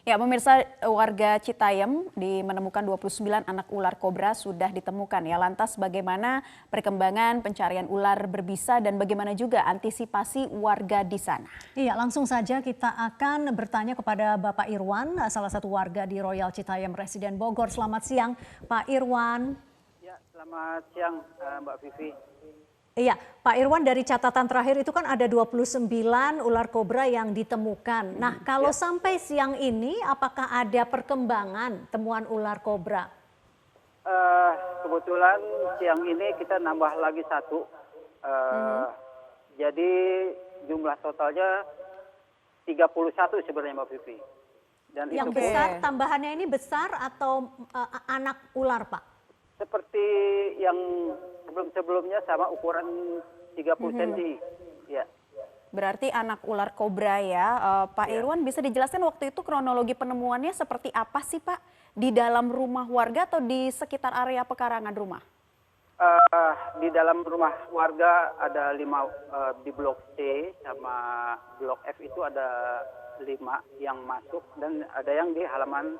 Ya, pemirsa, warga Citayam menemukan 29 anak ular kobra sudah ditemukan ya. Lantas bagaimana perkembangan pencarian ular berbisa dan bagaimana juga antisipasi warga di sana? Iya, langsung saja kita akan bertanya kepada Bapak Irwan, salah satu warga di Royal Citayam Residen Bogor. Selamat siang, Pak Irwan. Ya, selamat siang Mbak Vivi. Iya, Pak Irwan, dari catatan terakhir itu kan ada 29 ular kobra yang ditemukan. Nah, kalau sampai siang ini apakah ada perkembangan temuan ular kobra? Kebetulan siang ini kita nambah lagi satu. Jadi jumlah totalnya 31 sebenarnya Mbak Vivi. Dan Yang itu besar, tambahannya ini besar atau anak ular, Pak? seperti yang sebelum-sebelumnya sama ukuran 30 cm. Ya. Berarti anak ular kobra ya. Pak Irwan, bisa dijelaskan waktu itu kronologi penemuannya seperti apa sih Pak? Di dalam rumah warga atau di sekitar area pekarangan rumah? Di dalam rumah warga ada 5, di blok C sama blok F itu ada 5 yang masuk dan ada yang di halaman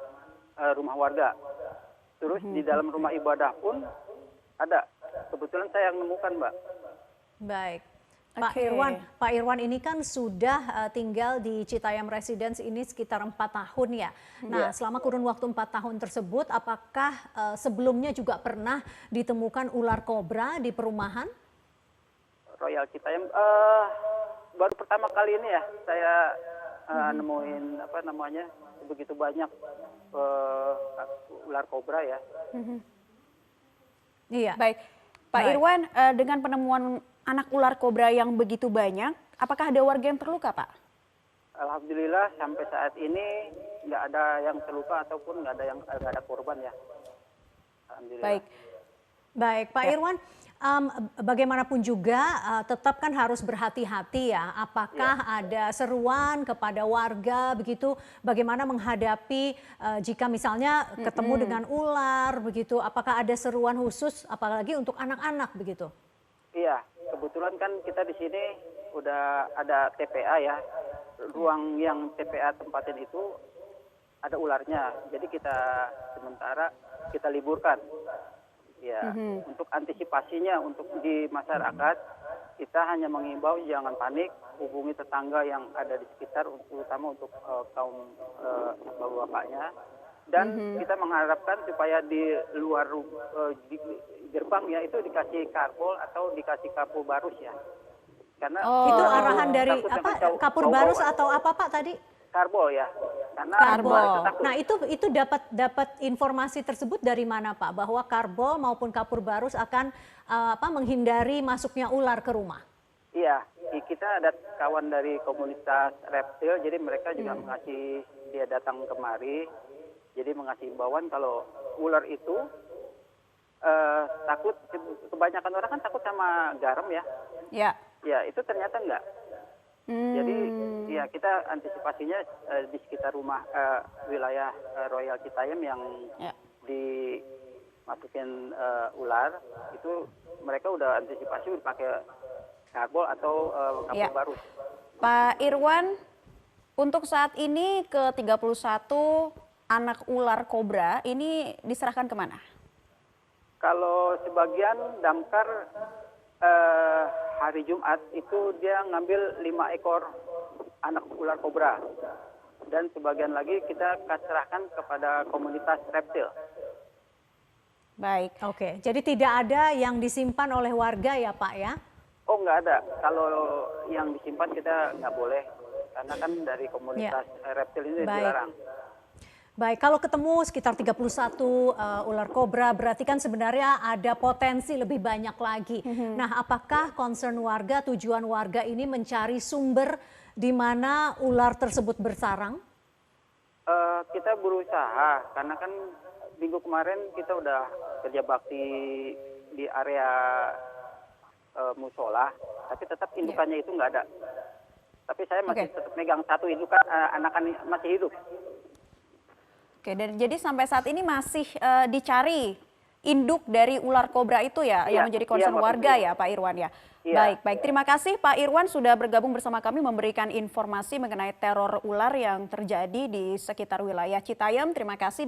rumah warga. Terus di dalam rumah ibadah pun ada. Kebetulan saya yang nemukan, Mbak. Baik. Oke. Pak Irwan ini kan sudah tinggal di Citayam Residence ini sekitar 4 tahun ya. Nah, selama kurun waktu 4 tahun tersebut, apakah sebelumnya juga pernah ditemukan ular kobra di perumahan? Royal Citayam baru pertama kali ini ya saya nemuin apa namanya begitu banyak ular kobra ya. Iya. Baik, Pak Baik. Irwan, dengan penemuan anak ular kobra yang begitu banyak, apakah ada warga yang terluka Pak? Alhamdulillah sampai saat ini nggak ada yang terluka ataupun nggak ada korban ya. Alhamdulillah. Baik. Baik, Pak Irwan, bagaimanapun juga tetap kan harus berhati-hati ya. Apakah ada seruan kepada warga begitu, bagaimana menghadapi jika misalnya ketemu dengan ular begitu, apakah ada seruan khusus apalagi untuk anak-anak begitu? Iya, kebetulan kan kita di sini udah ada TPA ya. Ruang yang TPA tempatin itu ada ularnya. Jadi kita sementara kita liburkan. Ya, untuk antisipasinya untuk di masyarakat kita hanya mengimbau jangan panik, hubungi tetangga yang ada di sekitar, terutama untuk kaum bapak-bapaknya. Dan kita mengharapkan supaya di luar di gerbang ya itu dikasih karbol atau dikasih kapur barus ya. Karena Itu arahan dari takut apa? dengan Kapur barus atau apa Pak tadi? karbol ya. Karena Karbol. ular takut. Nah itu dapat informasi tersebut dari mana Pak? Bahwa karbol maupun kapur barus akan menghindari masuknya ular ke rumah? Iya, kita ada kawan dari komunitas reptil, jadi mereka juga mengasih, dia datang kemari, jadi mengasih imbauan kalau ular itu takut, kebanyakan orang kan takut sama garam ya. Ya. Ya, itu ternyata enggak. Jadi ya kita antisipasinya di sekitar rumah wilayah Royal Citayam yang dimasukin ular, itu mereka udah antisipasi pakai karbol atau kapur barus. Pak Irwan, untuk saat ini ke 31 anak ular kobra ini diserahkan kemana? Kalau sebagian damkar hari Jumat itu dia ngambil 5 ekor anak ular kobra. Dan sebagian lagi kita serahkan kepada komunitas reptil. Baik. Oke, jadi tidak ada yang disimpan oleh warga ya Pak ya? Oh nggak ada, kalau yang disimpan kita nggak boleh. Karena kan dari komunitas reptil ini dilarang. Baik, kalau ketemu sekitar 31 ular kobra, berarti kan sebenarnya ada potensi lebih banyak lagi. Nah, apakah concern warga, tujuan warga ini mencari sumber di mana ular tersebut bersarang? Kita berusaha, karena kan minggu kemarin kita udah kerja bakti di area musola, tapi tetap indukannya itu nggak ada. Tapi saya masih tetap megang satu indukan, anakan masih hidup. Oke, dan jadi sampai saat ini masih dicari induk dari ular kobra itu ya, yang menjadi concern warga ya Pak Irwan ya. Baik, baik. Terima kasih Pak Irwan sudah bergabung bersama kami memberikan informasi mengenai teror ular yang terjadi di sekitar wilayah Citayam. Terima kasih.